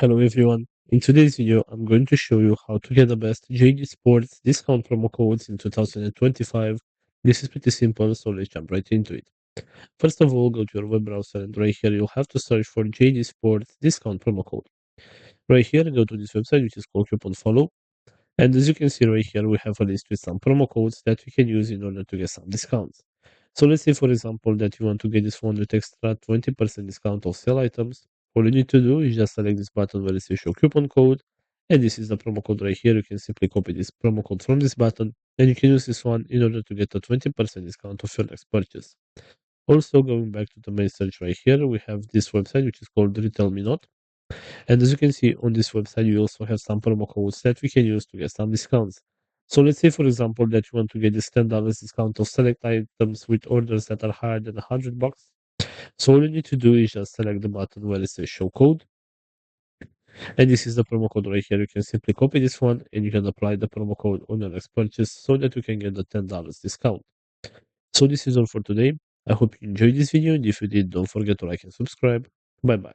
Hello everyone. In today's video, I'm going to show you how to get the best JD Sports discount promo codes in 2025. This is pretty simple, so let's jump right into it. First of all, go to your web browser and right here you'll have to search for JD Sports discount promo code. Right here, go to this website which is called Coupon Follow. And as you can see right here, we have a list with some promo codes that you can use in order to get some discounts. So let's say, for example, that you want to get this phone with extra 20% discount of sale items. All you need to do is just select this button where it says show coupon code. And this is the promo code right here. You can simply copy this promo code from this button. And you can use this one in order to get a 20% discount of your next purchase. Also, going back to the main search right here, we have this website which is called Retail Me Not. And as you can see on this website, you also have some promo codes that we can use to get some discounts. So let's say, for example, that you want to get this $10 discount of select items with orders that are higher than $100. So all you need to do is just select the button where it says show code. And this is the promo code right here. You can simply copy this one and you can apply the promo code on your next purchase so that you can get the $10 discount. So this is all for today. I hope you enjoyed this video, and if you did, don't forget to like and subscribe. Bye bye.